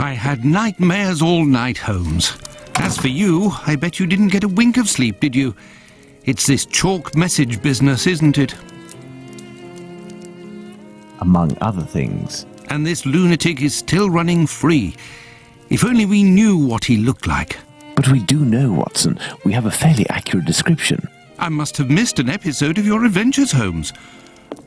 I had nightmares all night, Holmes. As for you, I bet you didn't get a wink of sleep, did you? It's this chalk message business, isn't it? Among other things. And this lunatic is still running free. If only we knew what he looked like. But we do know, Watson. We have a fairly accurate description. I must have missed an episode of your adventures, Holmes.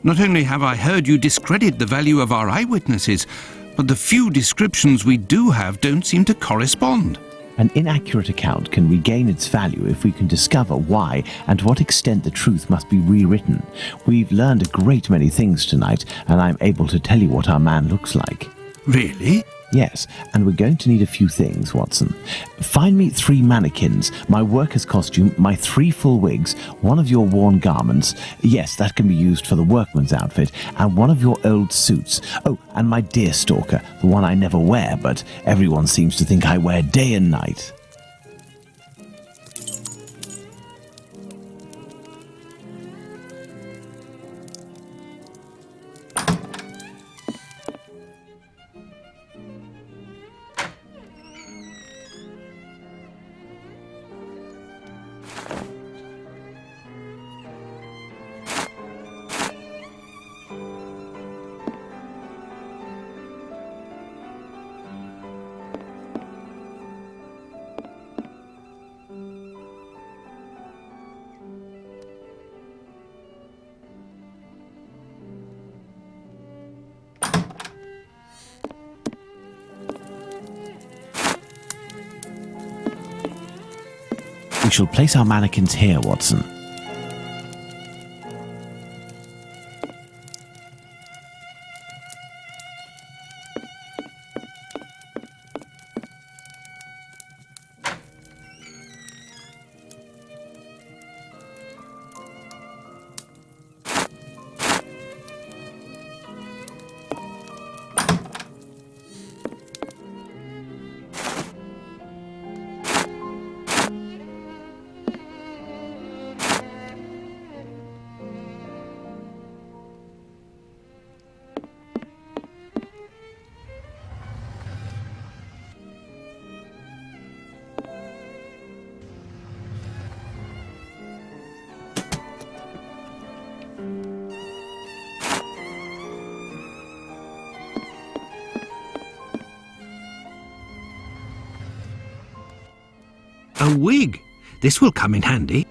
Not only have I heard you discredit the value of our eyewitnesses, but the few descriptions we do have don't seem to correspond. An inaccurate account can regain its value if we can discover why and to what extent the truth must be rewritten. We've learned a great many things tonight, and I'm able to tell you what our man looks like. Really? Yes, and we're going to need a few things, Watson. Find me 3 mannequins, my worker's costume, my 3 full wigs, one of your worn garments, yes, that can be used for the workman's outfit, and one of your old suits. Oh, and my Deerstalker, the one I never wear, but everyone seems to think I wear day and night. We shall place our mannequins here, Watson. A wig. This will come in handy.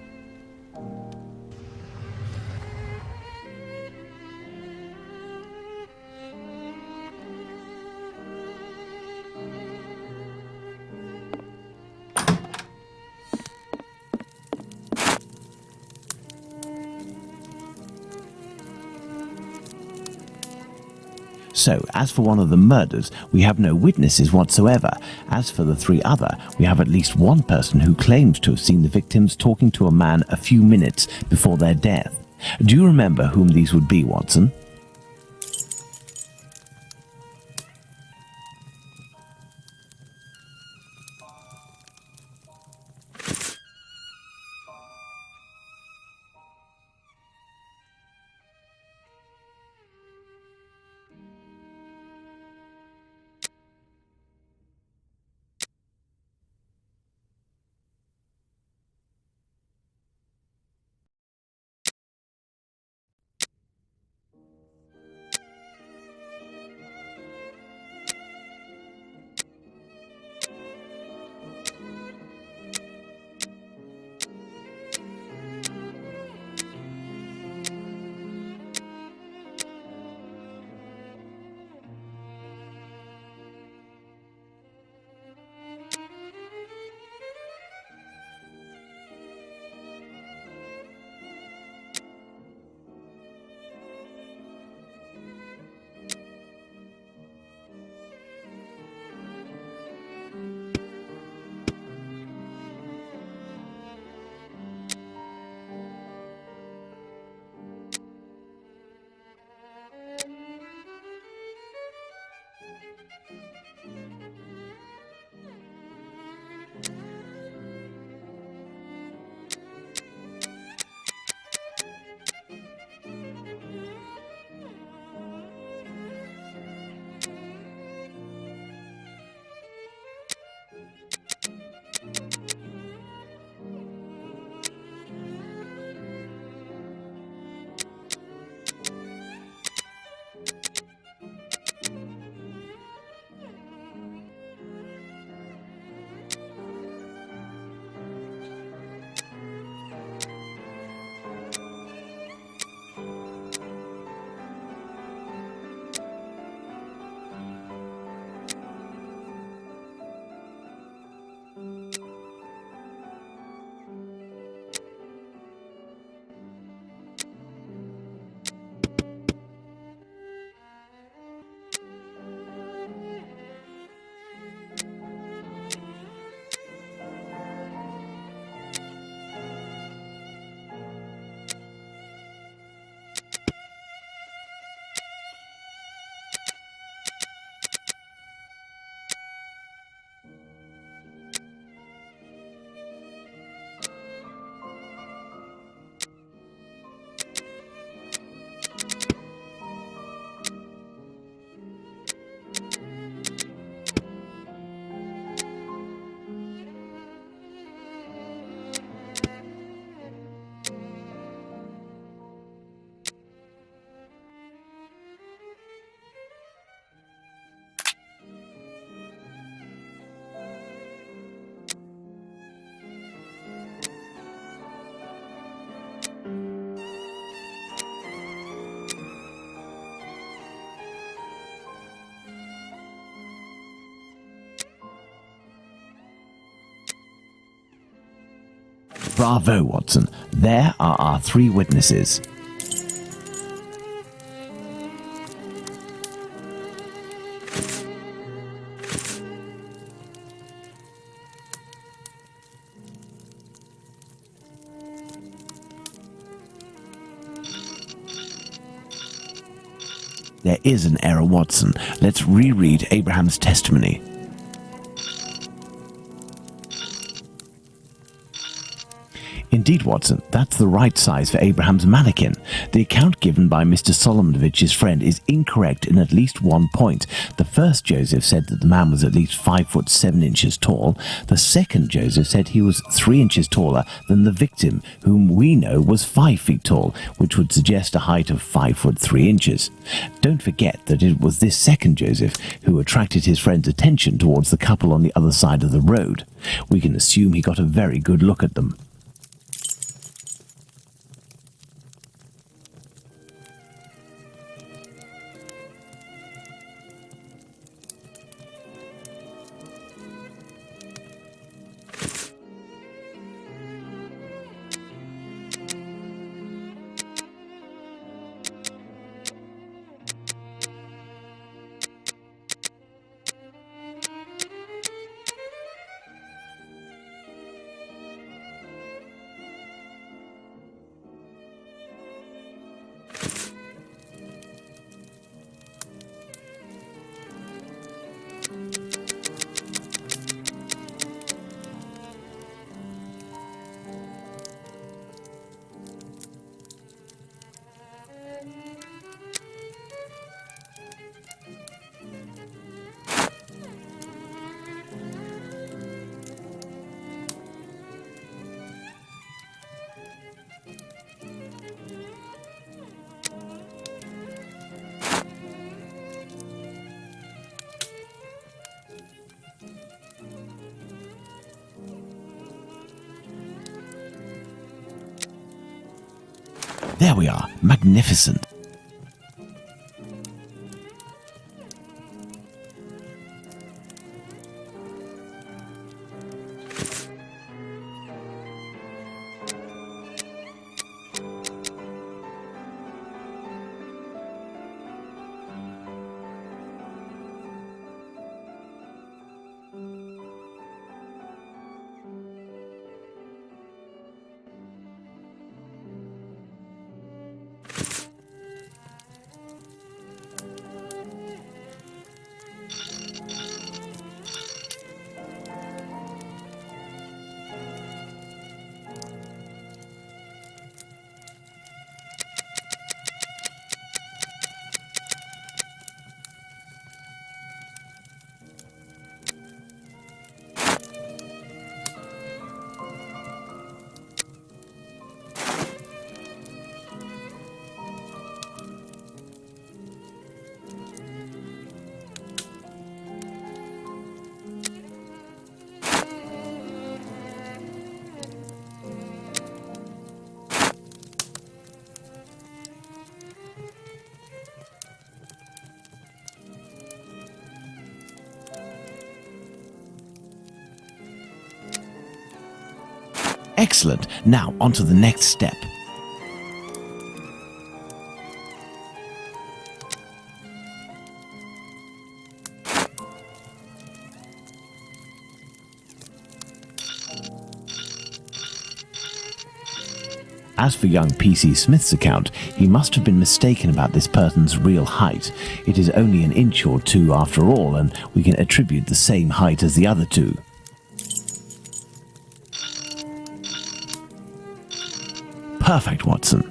So, as for one of the murders, we have no witnesses whatsoever. As for the 3 other, we have at least one person who claims to have seen the victims talking to a man a few minutes before their death. Do you remember whom these would be, Watson? Bravo, Watson. There are our 3 witnesses. There is an error, Watson. Let's reread Abraham's testimony. Indeed, Watson, that's the right size for Abraham's mannequin. The account given by Mr. Solomonovich's friend is incorrect in at least one point. The first Joseph said that the man was at least 5 foot 7 inches tall. The second Joseph said he was 3 inches taller than the victim, whom we know was 5 feet tall, which would suggest a height of 5 foot 3 inches. Don't forget that it was this second Joseph who attracted his friend's attention towards the couple on the other side of the road. We can assume he got a very good look at them. There we are. Magnificent. Excellent. Now, on to the next step. As for young P.C. Smith's account, he must have been mistaken about this person's real height. It is only an inch or two after all, and we can attribute the same height as the other two. Perfect, Watson.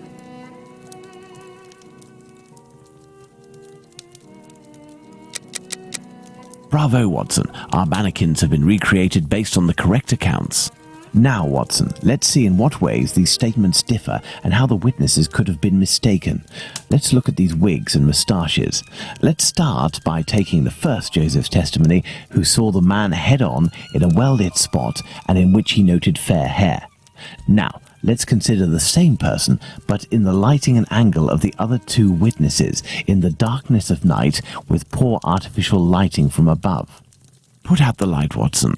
Bravo, Watson. Our mannequins have been recreated based on the correct accounts. Now, Watson, let's see in what ways these statements differ and how the witnesses could have been mistaken. Let's look at these wigs and moustaches. Let's start by taking the first Joseph's testimony, who saw the man head-on in a well-lit spot and in which he noted fair hair. Now, let's consider the same person, but in the lighting and angle of the other two witnesses, in the darkness of night, with poor artificial lighting from above. Put out the light, Watson.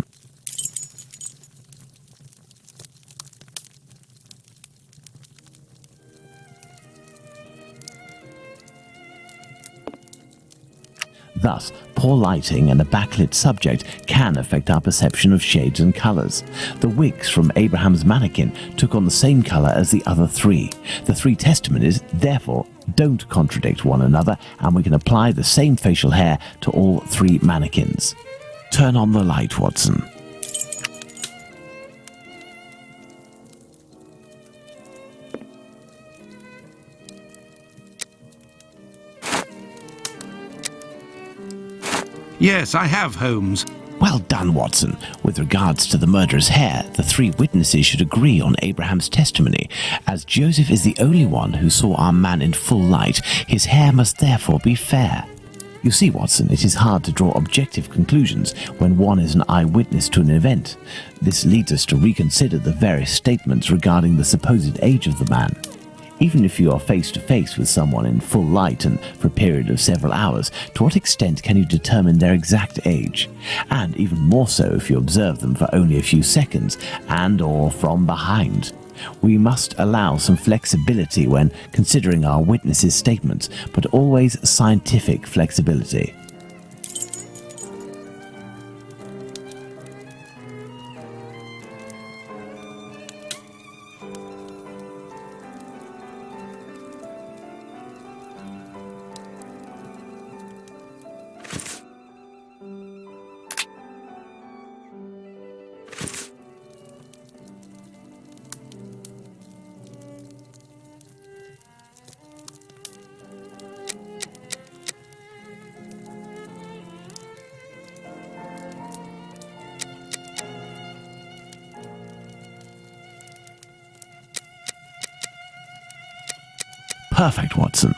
Thus, poor lighting and a backlit subject can affect our perception of shades and colours. The wigs from Abraham's mannequin took on the same colour as the other three. The three testimonies, therefore, don't contradict one another, and we can apply the same facial hair to all three mannequins. Turn on the light, Watson. Yes, I have, Holmes. Well done, Watson. With regards to the murderer's hair, the three witnesses should agree on Abraham's testimony. As Joseph is the only one who saw our man in full light, his hair must therefore be fair. You see, Watson, it is hard to draw objective conclusions when one is an eyewitness to an event. This leads us to reconsider the various statements regarding the supposed age of the man. Even if you are face to face with someone in full light and for a period of several hours, to what extent can you determine their exact age? And even more so if you observe them for only a few seconds and or from behind. We must allow some flexibility when considering our witnesses' statements, but always scientific flexibility. Perfect, Watson.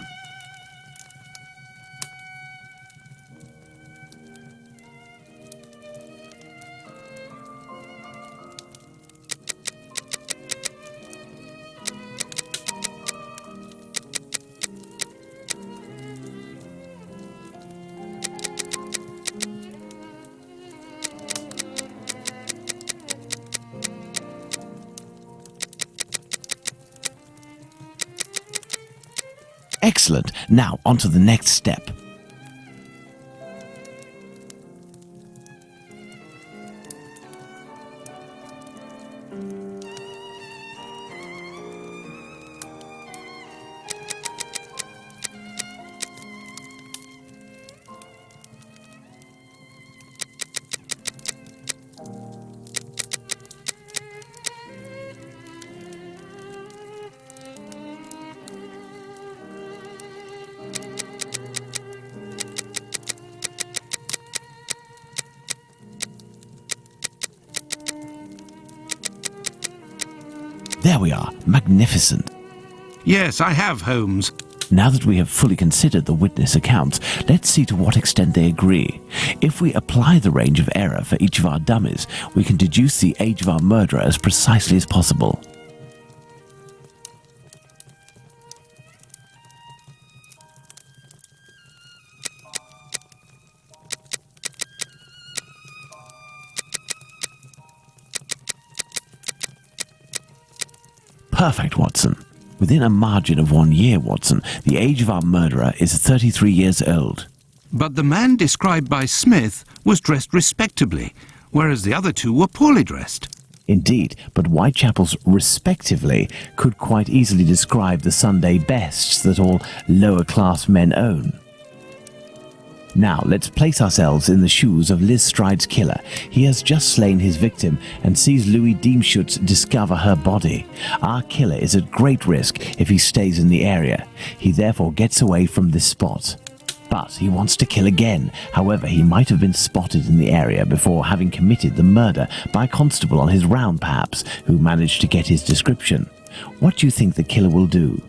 Excellent. Now, on to the next step. There we are. Magnificent. Yes, I have, Holmes. Now that we have fully considered the witness accounts, let's see to what extent they agree. If we apply the range of error for each of our dummies, we can deduce the age of our murderer as precisely as possible. Perfect, Watson. Within a margin of 1 year, Watson, the age of our murderer is 33 years old. But the man described by Smith was dressed respectably, whereas the other two were poorly dressed. Indeed, but Whitechapel's respectively could quite easily describe the Sunday bests that all lower-class men own. Now, let's place ourselves in the shoes of Liz Stride's killer. He has just slain his victim and sees Louis Diemschutz discover her body. Our killer is at great risk if he stays in the area. He therefore gets away from this spot. But he wants to kill again. However, he might have been spotted in the area before having committed the murder by a constable on his round, perhaps, who managed to get his description. What do you think the killer will do?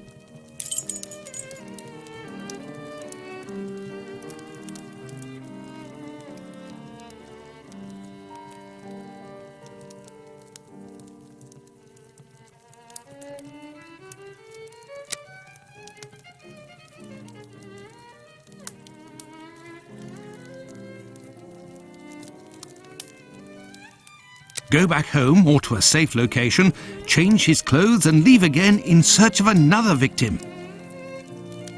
Go back home or to a safe location, change his clothes and leave again in search of another victim.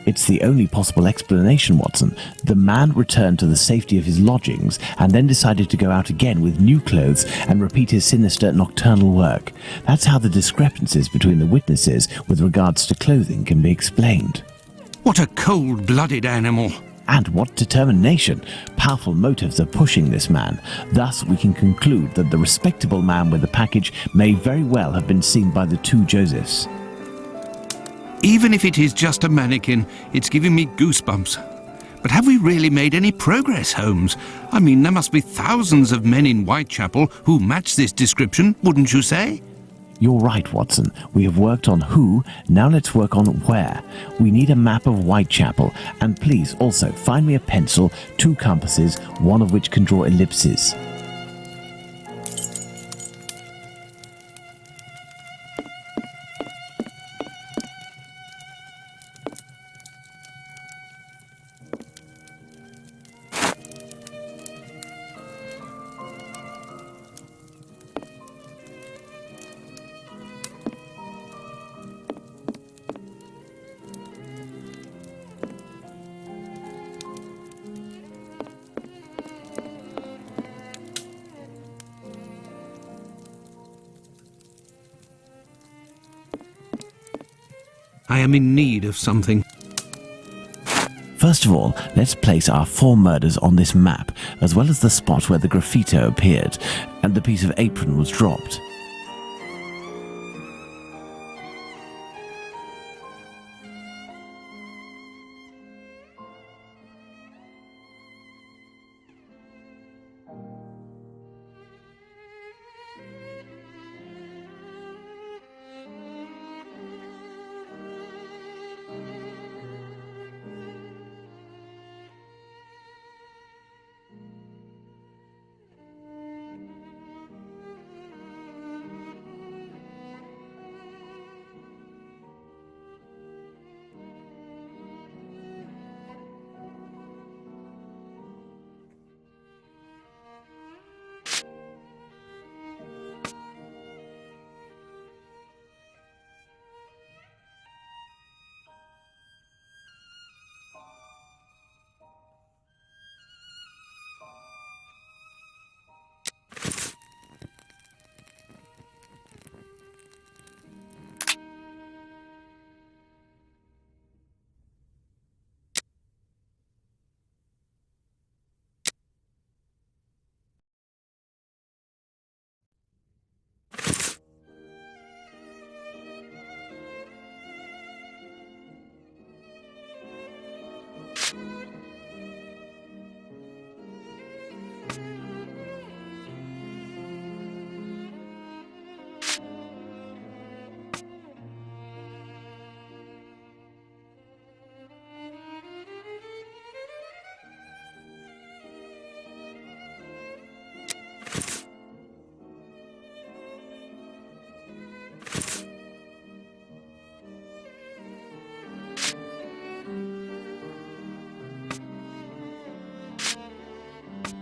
It's the only possible explanation, Watson. The man returned to the safety of his lodgings and then decided to go out again with new clothes and repeat his sinister nocturnal work. That's how the discrepancies between the witnesses with regards to clothing can be explained. What a cold-blooded animal! And what determination! Powerful motives are pushing this man. Thus, we can conclude that the respectable man with the package may very well have been seen by the two Josephs. Even if it is just a mannequin, it's giving me goosebumps. But have we really made any progress, Holmes? I mean, there must be thousands of men in Whitechapel who match this description, wouldn't you say? You're right, Watson. We have worked on who, now let's work on where. We need a map of Whitechapel, and please also find me a pencil, 2 compasses, one of which can draw ellipses. I am in need of something. First of all, let's place our 4 murders on this map, as well as the spot where the graffito appeared and the piece of apron was dropped.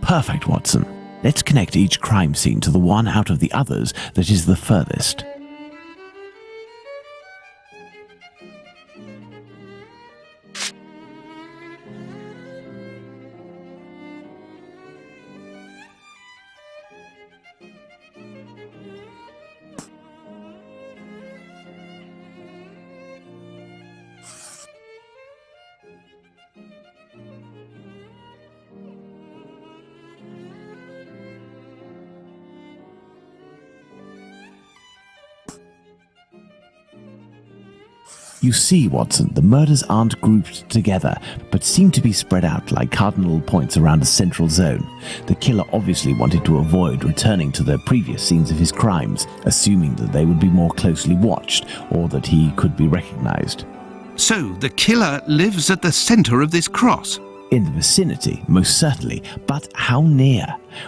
Perfect, Watson. Let's connect each crime scene to the one out of the others that is the furthest. You see, Watson, the murders aren't grouped together, but seem to be spread out like cardinal points around a central zone. The killer obviously wanted to avoid returning to the previous scenes of his crimes, assuming that they would be more closely watched, or that he could be recognized. So, the killer lives at the center of this cross? In the vicinity, most certainly, but how near?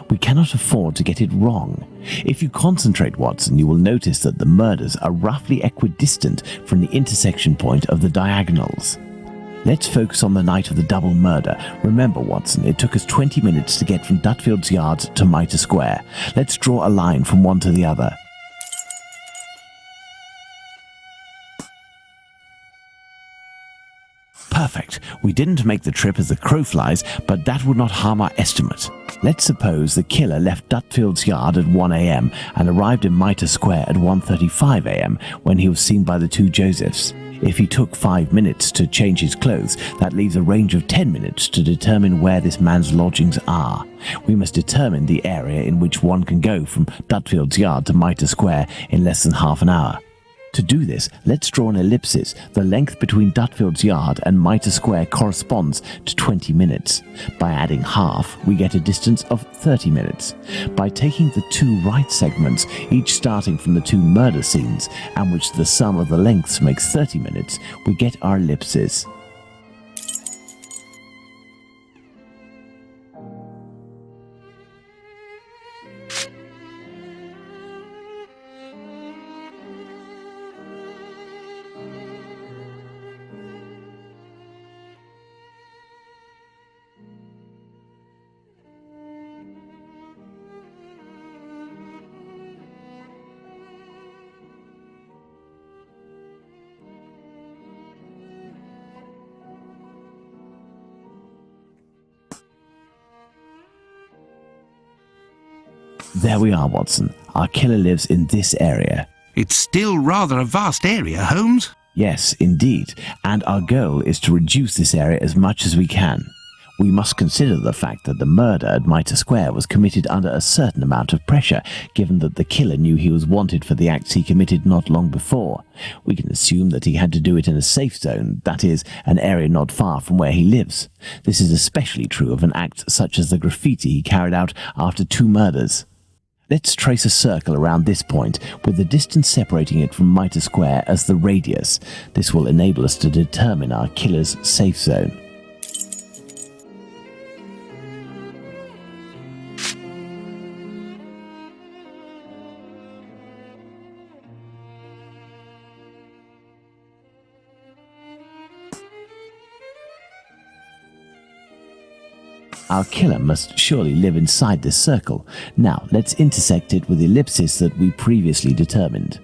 We cannot afford to get it wrong. If you concentrate, Watson, you will notice that the murders are roughly equidistant from the intersection point of the diagonals. Let's focus on the night of the double murder. Remember, Watson, it took us 20 minutes to get from Dutfield's Yard to Mitre Square. Let's draw a line from one to the other. Perfect. We didn't make the trip as the crow flies, but that would not harm our estimate. Let's suppose the killer left Dutfield's Yard at 1 a.m. and arrived in Mitre Square at 1:35 a.m. when he was seen by the two Josephs. If he took 5 minutes to change his clothes, that leaves a range of 10 minutes to determine where this man's lodgings are. We must determine the area in which one can go from Dutfield's Yard to Mitre Square in less than half an hour. To do this, let's draw an ellipsis. The length between Dutfield's Yard and Mitre Square corresponds to 20 minutes. By adding half, we get a distance of 30 minutes. By taking the two right segments, each starting from the two murder scenes, and which the sum of the lengths makes 30 minutes, we get our ellipsis. There we are, Watson. Our killer lives in this area. It's still rather a vast area, Holmes. Yes, indeed. And our goal is to reduce this area as much as we can. We must consider the fact that the murder at Mitre Square was committed under a certain amount of pressure, given that the killer knew he was wanted for the acts he committed not long before. We can assume that he had to do it in a safe zone, that is, an area not far from where he lives. This is especially true of an act such as the graffiti he carried out after 2 murders. Let's trace a circle around this point, with the distance separating it from Mitre Square as the radius. This will enable us to determine our killer's safe zone. Our killer must surely live inside this circle. Now, let's intersect it with the ellipsis that we previously determined.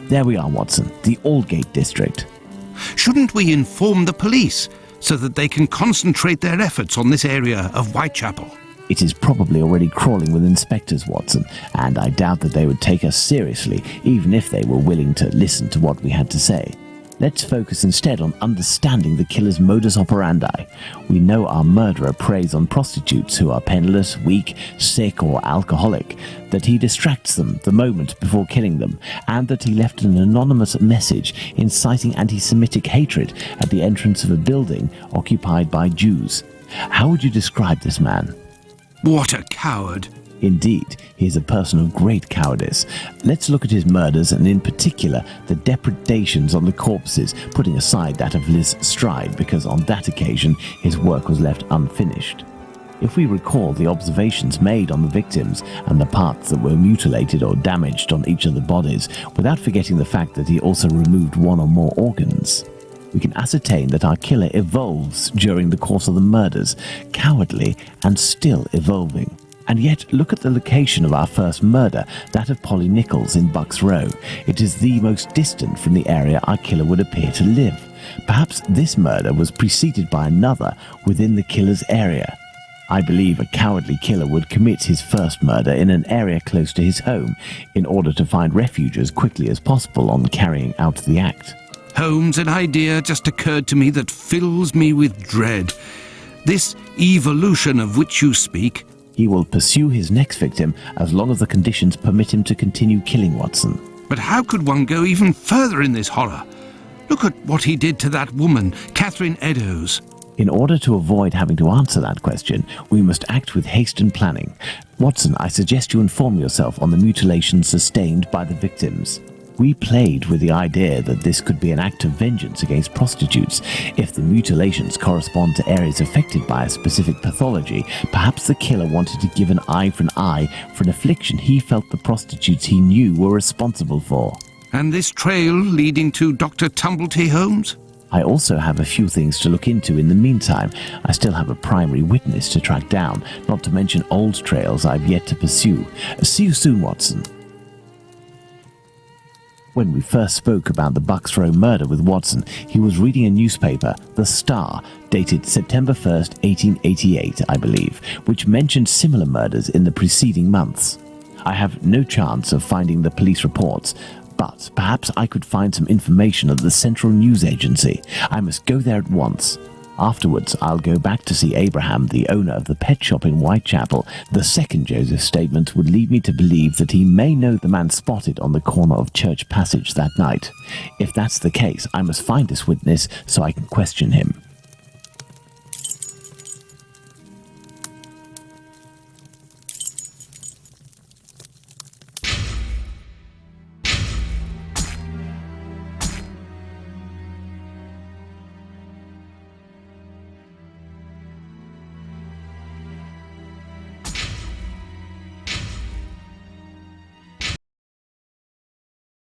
There we are, Watson, the Aldgate district. Shouldn't we inform the police so that they can concentrate their efforts on this area of Whitechapel? It is probably already crawling with inspectors, Watson, and I doubt that they would take us seriously, even if they were willing to listen to what we had to say. Let's focus instead on understanding the killer's modus operandi. We know our murderer preys on prostitutes who are penniless, weak, sick, or alcoholic, that he distracts them the moment before killing them, and that he left an anonymous message inciting anti-Semitic hatred at the entrance of a building occupied by Jews. How would you describe this man? What a coward! Indeed, he is a person of great cowardice. Let's look at his murders, and in particular, the depredations on the corpses, putting aside that of Liz Stride, because on that occasion his work was left unfinished. If we recall the observations made on the victims and the parts that were mutilated or damaged on each of the bodies, without forgetting the fact that he also removed one or more organs, we can ascertain that our killer evolves during the course of the murders, cowardly and still evolving. And yet, look at the location of our first murder, that of Polly Nichols in Bucks Row. It is the most distant from the area our killer would appear to live. Perhaps this murder was preceded by another within the killer's area. I believe a cowardly killer would commit his first murder in an area close to his home, in order to find refuge as quickly as possible on carrying out the act. Holmes, an idea just occurred to me that fills me with dread. This evolution of which you speak. He will pursue his next victim as long as the conditions permit him to continue killing, Watson. But how could one go even further in this horror? Look at what he did to that woman, Catherine Eddowes. In order to avoid having to answer that question, we must act with haste and planning. Watson, I suggest you inform yourself on the mutilations sustained by the victims. We played with the idea that this could be an act of vengeance against prostitutes. If the mutilations correspond to areas affected by a specific pathology, perhaps the killer wanted to give an eye for an affliction he felt the prostitutes he knew were responsible for. And this trail leading to Dr. Tumblety, Holmes? I also have a few things to look into in the meantime. I still have a primary witness to track down, not to mention old trails I've yet to pursue. See you soon, Watson. When we first spoke about the Bucks Row murder with Watson, he was reading a newspaper, The Star, dated September 1st, 1888, I believe, which mentioned similar murders in the preceding months. I have no chance of finding the police reports, but perhaps I could find some information at the Central News Agency. I must go there at once. Afterwards, I'll go back to see Abraham, the owner of the pet shop in Whitechapel. The second Joseph's statement would lead me to believe that he may know the man spotted on the corner of Church Passage that night. If that's the case, I must find this witness so I can question him.